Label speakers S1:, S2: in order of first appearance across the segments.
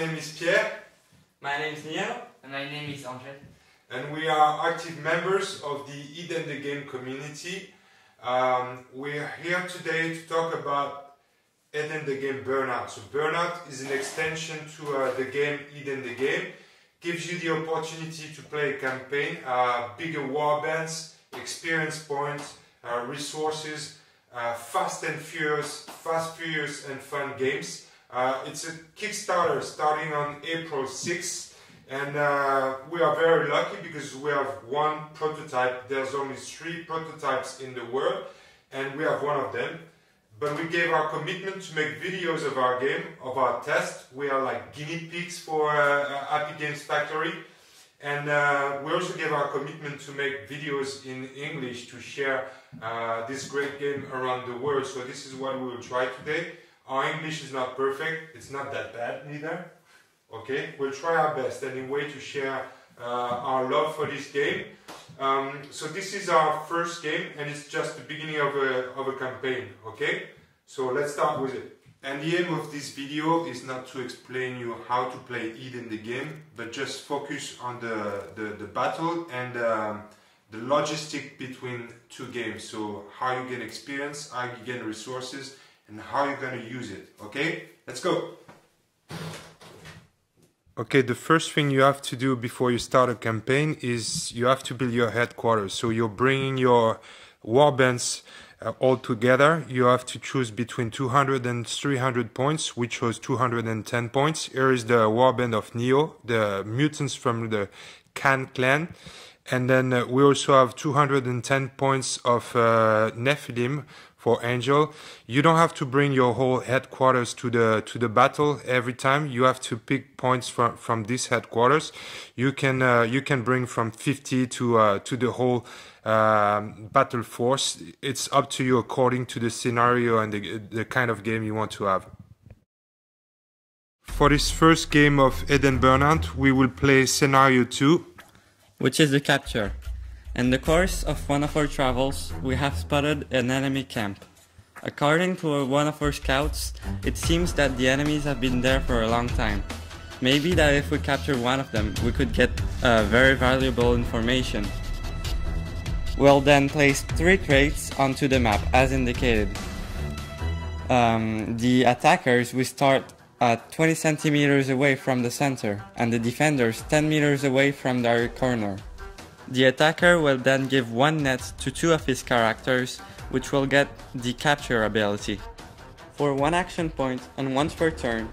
S1: name is Pierre.
S2: My name is Neo.
S3: And my name is Angel.
S1: And we are active members of the Eden the Game community. We're here today to talk about Eden the Game Burnout. So Burnout is an extension to the game Eden the Game. Gives you the opportunity to play a campaign, bigger warbands, experience points, resources, fast, furious and fun games. It's a Kickstarter starting on April 6th. And we are very lucky because we have one prototype. There's only 3 prototypes in the world, and we have one of them. But we gave our commitment to make videos of our game, of our test. We are like guinea pigs for Happy Games Factory. And we also gave our commitment to make videos in English to share this great game around the world. So this is what we will try today. Our English is not perfect. It's not that bad neither. Okay, we'll try our best anyway to share our love for this game. So this is our first game, and it's just the beginning of a campaign. Okay, so let's start with it. And the aim of this video is not to explain you how to play Eden the Game, but just focus on the battle and the logistic between 2 games. So how you gain experience, how you gain resources, and how you're going to use it. Okay, let's go. Okay, the first thing you have to do before you start a campaign is you have to build your headquarters. So you're bringing your warbands all together. You have to choose between 200 and 300 points. We chose 210 points. Here is the warband of Neo, the mutants from the Khan clan. And then we also have 210 points of Nephilim for Angel. You don't have to bring your whole headquarters to the battle every time. You have to pick points from this headquarters. You can bring from 50 to the whole battle force. It's up to you according to the scenario and the kind of game you want to have. For this first game of Eden Burnout, we will play scenario 2,
S2: which is the capture. In the course of one of our travels, we have spotted an enemy camp. According to one of our scouts, it seems that the enemies have been there for a long time. Maybe that if we capture one of them, we could get very valuable information. We'll then place 3 crates onto the map, as indicated. The attackers will start at 20 centimeters away from the center, and the defenders 10 meters away from their corner. The attacker will then give 1 net to 2 of his characters, which will get the capture ability. For 1 action point and once per turn,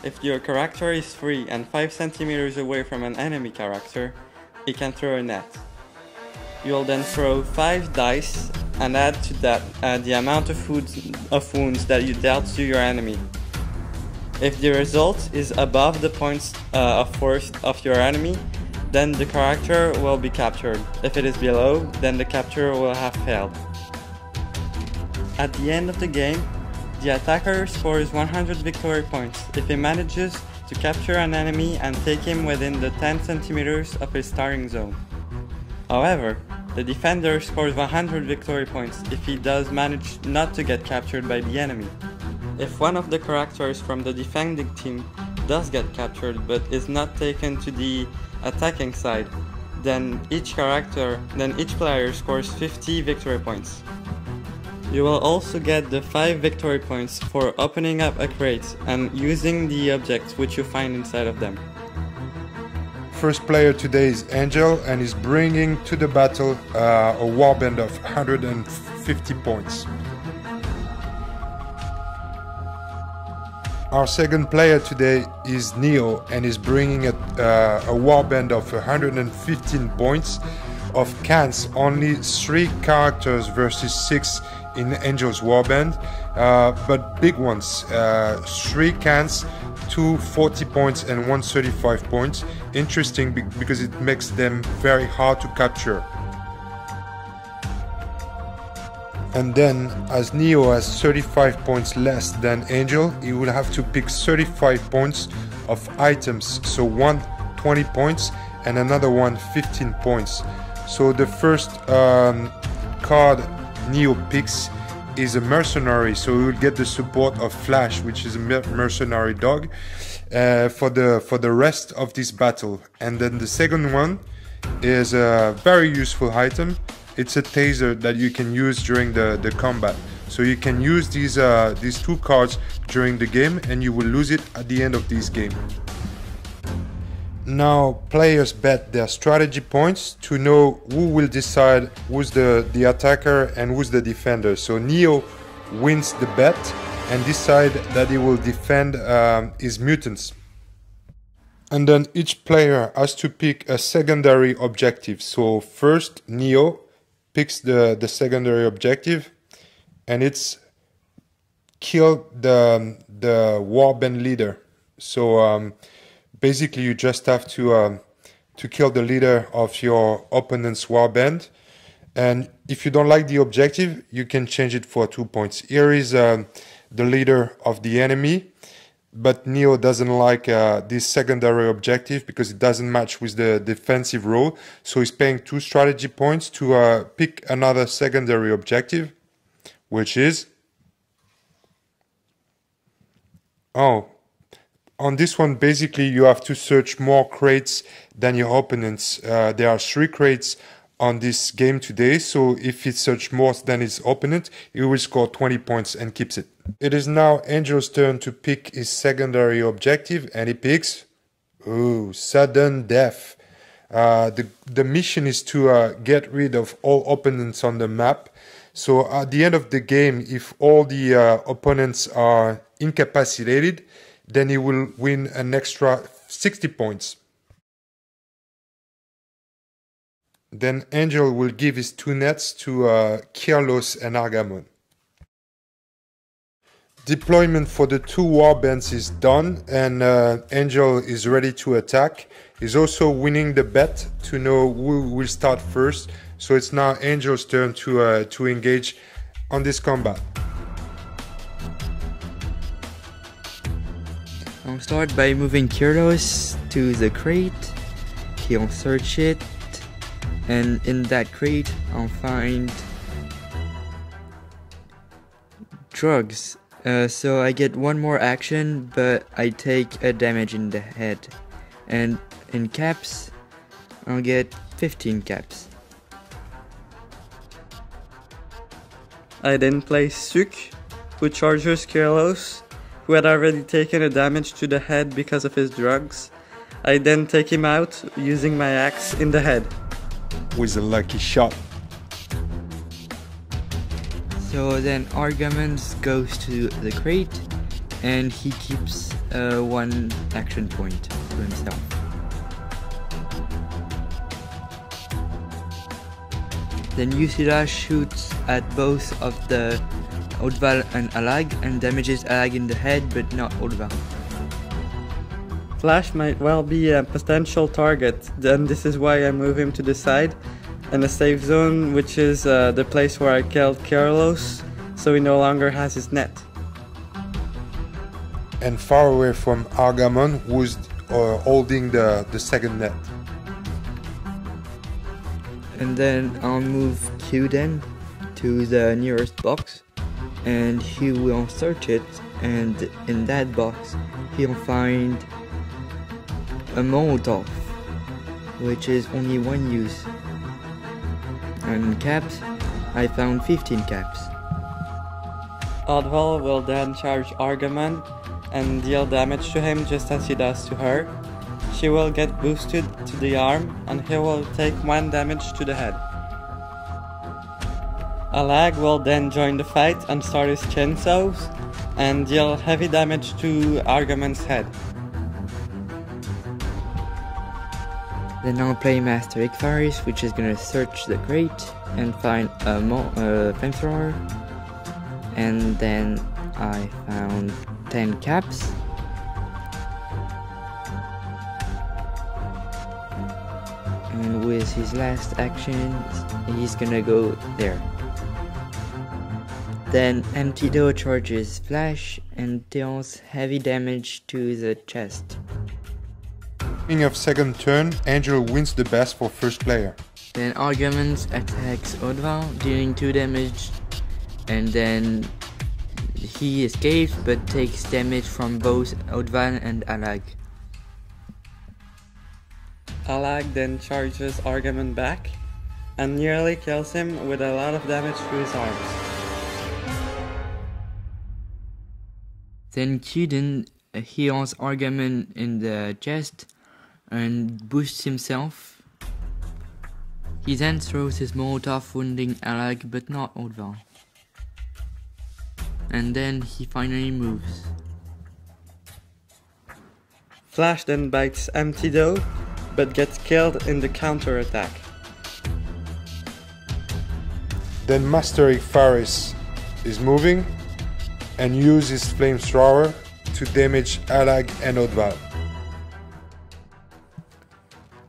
S2: if your character is free and 5 centimeters away from an enemy character, he can throw a net. You will then throw 5 dice and add to that the amount of wounds that you dealt to your enemy. If the result is above the points of force of your enemy, then the character will be captured. If it is below, then the capture will have failed. At the end of the game, the attacker scores 100 victory points if he manages to capture an enemy and take him within the 10 centimeters of his starting zone. However, the defender scores 100 victory points if he does manage not to get captured by the enemy. If one of the characters from the defending team does get captured but is not taken to the attacking side, then each player scores 50 victory points. You will also get the 5 victory points for opening up a crate and using the objects which you find inside of them.
S1: First player today is Angel and is bringing to the battle a warband of 150 points. Our second player today is Neo and is bringing a warband of 115 points of cans, only 3 characters versus 6 in Angel's warband, but big ones, 3 cans, 2 40 points and 1 35 points. Interesting because it makes them very hard to capture. And then, as Neo has 35 points less than Angel, he will have to pick 35 points of items. So one 20 points and another one 15 points. So the first card Neo picks is a mercenary, so he will get the support of Flash, which is a mercenary dog. for the rest of this battle. And then the second one is a very useful item. It's a taser that you can use during the combat. So you can use these two cards during the game, and you will lose it at the end of this game. Now players bet their strategy points to know who will decide who's the attacker and who's the defender. So Neo wins the bet and decide that he will defend his mutants. And then each player has to pick a secondary objective. So first Neo picks the secondary objective, and it's kill the warband leader. So basically you just have to kill the leader of your opponent's warband. And if you don't like the objective, you can change it for 2 points. Here is the leader of the enemy, but Neo doesn't like this secondary objective because it doesn't match with the defensive role. So he's paying 2 strategy points to pick another secondary objective, which is... on this one, basically you have to search more crates than your opponents. There are 3 crates on this game today, so if he searches more than his opponent, he will score 20 points and keeps it. It is now Angel's turn to pick his secondary objective, and he picks sudden death. The mission is to get rid of all opponents on the map. So at the end of the game, if all the opponents are incapacitated, then he will win an extra 60 points. Then Angel will give his 2 nets to Kirlos and Argamon. Deployment for the 2 warbands is done, and Angel is ready to attack. He's also winning the bet to know who will start first. So it's now Angel's turn to engage on this combat.
S2: I'll start by moving Kirlos to the crate. He'll search it, and in that crate I'll find drugs. So I get 1 more action, but I take a damage in the head. And in caps, I'll get 15 caps. I then play Suk, who charges Kirlos, who had already taken a damage to the head because of his drugs. I then take him out using my axe in the head.
S1: With a lucky shot.
S2: So then Argamon goes to the crate, and he keeps 1 action point to himself. Then Yusila shoots at both of the Odval and Alag and damages Alag in the head, but not Odval. Flash might well be a potential target, then this is why I move him to the side, and a safe zone, which is the place where I killed Kirlos, so he no longer has his net.
S1: And far away from Argamon, who's holding the second net.
S2: And then I'll move Kyuden to the nearest box, and he will search it, and in that box he'll find a Molotov, which is only 1 use. And caps, I found 15 caps. Odval will then charge Argamon and deal damage to him just as he does to her. She will get boosted to the arm, and he will take 1 damage to the head. Alag will then join the fight and start his chainsaws and deal heavy damage to Argamon's head. Then I'll play Master Ikfaris, which is gonna search the crate and find a flamethrower. And then I found 10 caps. And with his last action, he's gonna go there. Then Antidote charges Flash and deals heavy damage to the chest.
S1: Beginning of second turn, Angel wins the best for first player.
S2: Then Argamon attacks Odval, dealing 2 damage, and then
S3: He escapes but takes damage from both Oddval and Allag.
S2: Allag then charges Argamon back and nearly kills him with a lot of damage to his arms.
S3: Then Cuden heals Argamon in the chest and boosts himself. He then throws his Molotov, wounding Allag but not Oddval. And then he finally moves.
S2: Flash then bites Empty Dough, but gets killed in the counter-attack.
S1: Then Master Igfaris is moving and uses his flamethrower to damage Allag and Oddval.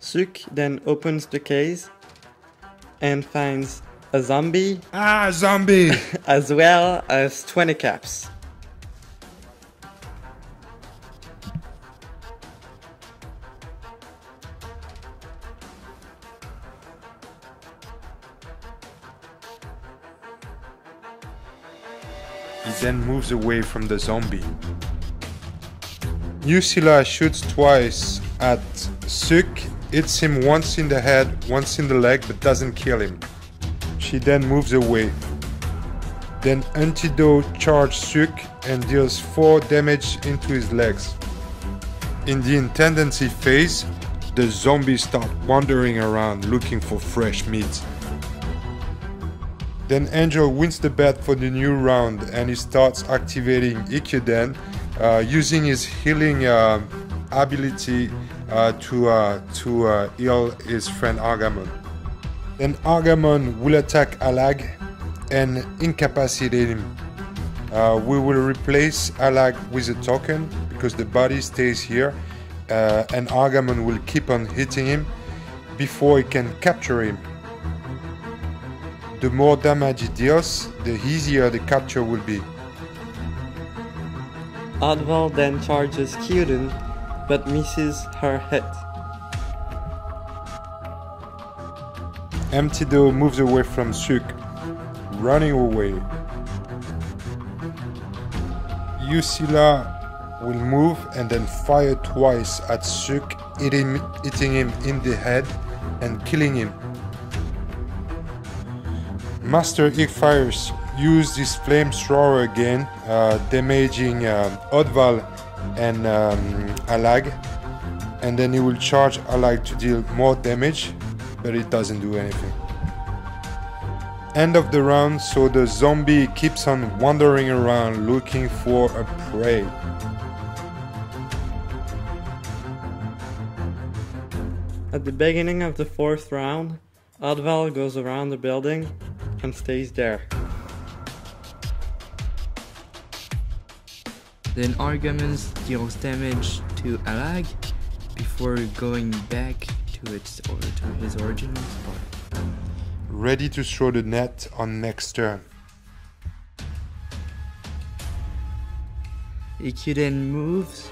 S2: Suk then opens the case and finds a zombie
S1: Zombie!
S2: as well as 20 caps.
S1: He then moves away from the zombie. Usila shoots twice at Suk, hits him once in the head, once in the leg, but doesn't kill him. She then moves away. Then Empty Dough charges Suk and deals 4 damage into his legs. In the intendancy phase, the zombies start wandering around looking for fresh meat. Then Angel wins the bet for the new round and he starts activating Ikuden using his healing ability to heal his friend Argamon. Then Argamon will attack Allag and incapacitate him. We will replace Allag with a token because the body stays here and Argamon will keep on hitting him before he can capture him. The more damage he deals, the easier the capture will be.
S2: Oddval then charges Cuden, but misses her hit.
S1: Empty Dough moves away from Suk, running away. Usila will move and then fire twice at Suk, hitting him in the head and killing him. Master Igfaris used his flamethrower again, damaging Oddval and Allag, and then he will charge Allag to deal more damage, but it doesn't do anything. End of the round, so the zombie keeps on wandering around looking for a prey.
S2: At the beginning of the 4th round, Oddval goes around the building and stays there.
S3: Then Argamon deals damage to Allag before going back to his original spot.
S1: Ready to throw the net on next turn.
S3: Ikuden moves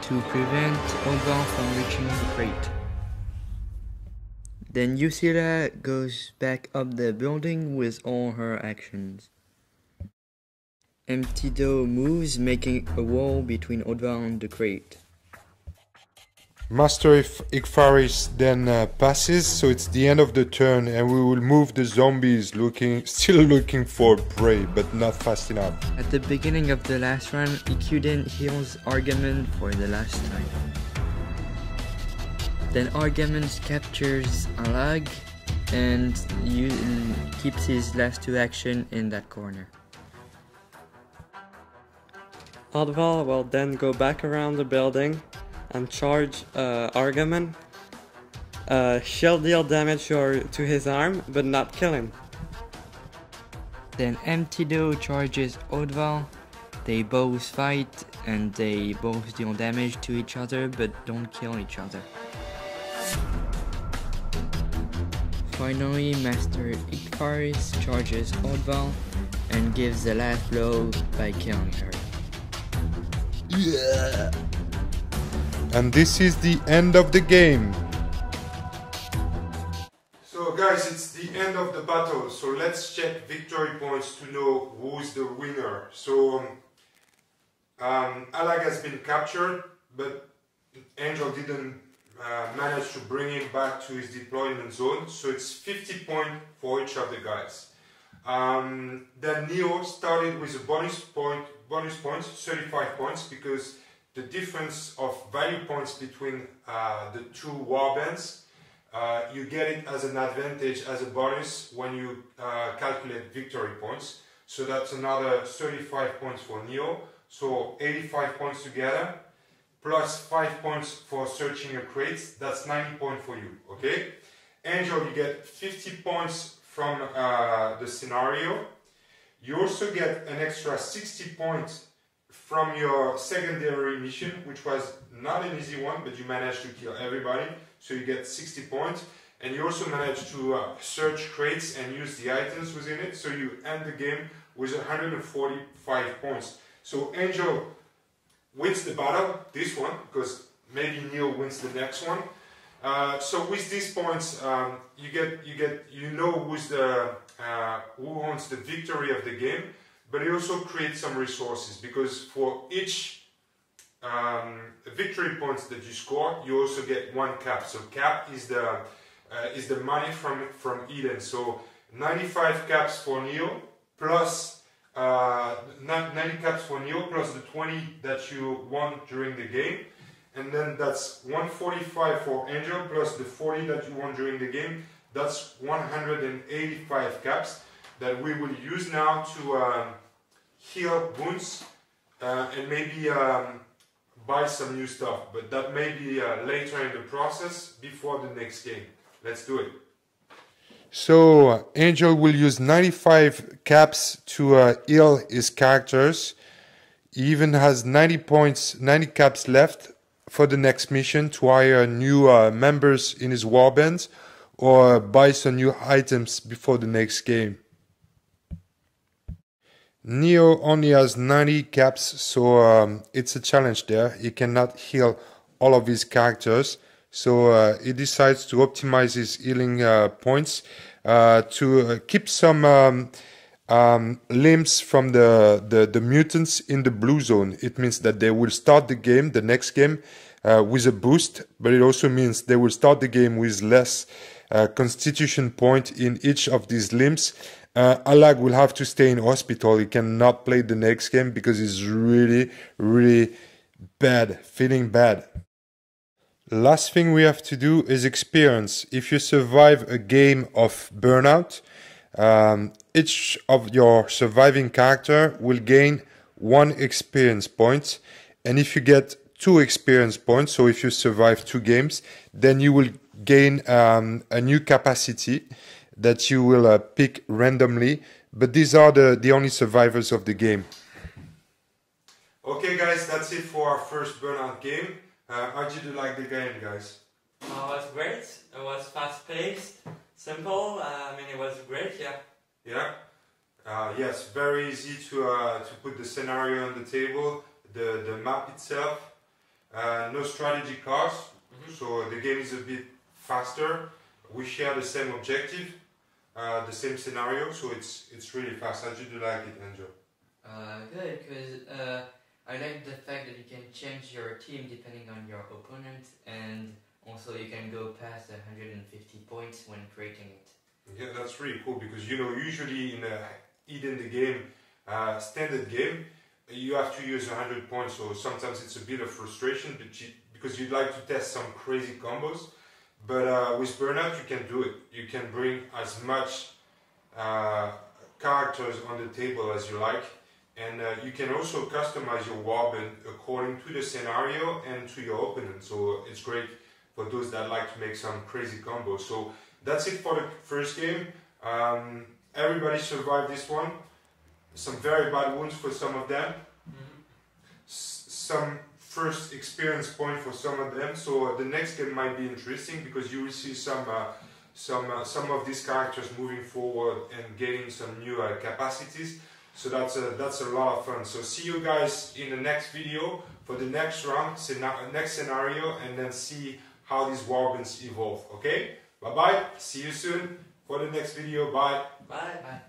S3: to prevent Oddval from reaching the crate. Then Usila goes back up the building with all her actions. Empty Dough moves, making a wall between Oddval and the crate.
S1: Master Igfaris then passes, so it's the end of the turn and we will move the zombies still looking for prey, but not fast enough.
S3: At the beginning of the last round, Ikuden heals Argamon for the last time. Then Argamon captures Allag and keeps his last 2 actions in that corner.
S2: Oddval will then go back around the building and charge Argamon. She'll deal damage to his arm, but not kill him.
S3: Then Empty Dough charges Oddval. They both fight and they both deal damage to each other, but don't kill each other. Finally, Master Igfaris charges Oddval and gives the last blow by killing her.
S1: Yeah. And this is the end of the game. So guys, it's the end of the battle, so let's check victory points to know who's the winner. So Alag has been captured, but Angel didn't manage to bring him back to his deployment zone, so it's 50 points for each of the guys. Then Neo started with a bonus points, 35 points, because the difference of value points between the two warbands, you get it as an advantage, as a bonus when you calculate victory points. So that's another 35 points for Neo, so 85 points together, plus 5 points for searching a crate, that's 90 points for you, okay? Angel, you get 50 points from the scenario. You also get an extra 60 points from your secondary mission, which was not an easy one, but you managed to kill everybody, so you get 60 points. And you also managed to search crates and use the items within it, so you end the game with 145 points. So Angel wins the battle, this one, because maybe Neo wins the next one. So with these points, you know who owns the victory of the game, but it also creates some resources, because for each victory points that you score, you also get one cap. So cap is the money from Eden. So 95 caps for Neo plus 90 caps for Neo plus the 20 that you won during the game, and then that's 145 for Angel plus the 40 that you won during the game. That's 185 caps that we will use now to heal wounds and maybe buy some new stuff, but that may be later in the process before the next game. Let's do it. So Angel will use 95 caps to heal his characters. He even has 90 caps left for the next mission to hire new members in his warband or buy some new items before the next game. Neo only has 90 caps, so it's a challenge there. He cannot heal all of his characters. So he decides to optimize his healing points to keep some limbs from the mutants in the blue zone. It means that they will start the next game, with a boost, but it also means they will start the game with less constitution point in each of these limbs. Alag will have to stay in hospital. He cannot play the next game because he's really, really bad, feeling bad. Last thing we have to do is experience. If you survive a game of Burnout, each of your surviving character will gain 1 experience point, and if you get 2 experience points, so if you survive 2 games, then you will gain a new capacity that you will pick randomly, but these are the only survivors of the game. Okay guys, that's it for our first Burnout game. How did you like the game, guys?
S2: It was great. It was fast-paced, simple. I mean, it was great, yeah.
S1: Yeah? Yes, very easy to put the scenario on the table, the map itself. No strategy cards, so the game is a bit faster. We share the same objective, the same scenario, so it's really fast. How did you like it, Angel?
S3: Good, because I like the fact that you can change your team depending on your opponent, and also you can go past 150 points when creating it.
S1: Yeah, that's really cool, because you know, usually in Eden the game, standard game, you have to use 100 points, so sometimes it's a bit of frustration because you'd like to test some crazy combos. But with Burnout you can do it. You can bring as much characters on the table as you like, and you can also customize your warband according to the scenario and to your opponent, so it's great for those that like to make some crazy combos. So that's it for the first game. Everybody survived this one. Some very bad wounds for some of them. Some first experience point for some of them. So the next game might be interesting because you will see some of these characters moving forward and gaining some new capacities. So that's a lot of fun. So see you guys in the next video for the next round, next scenario, and then see how these warbands evolve. Okay? Bye bye. See you soon for the next video. Bye.
S2: Bye. Bye.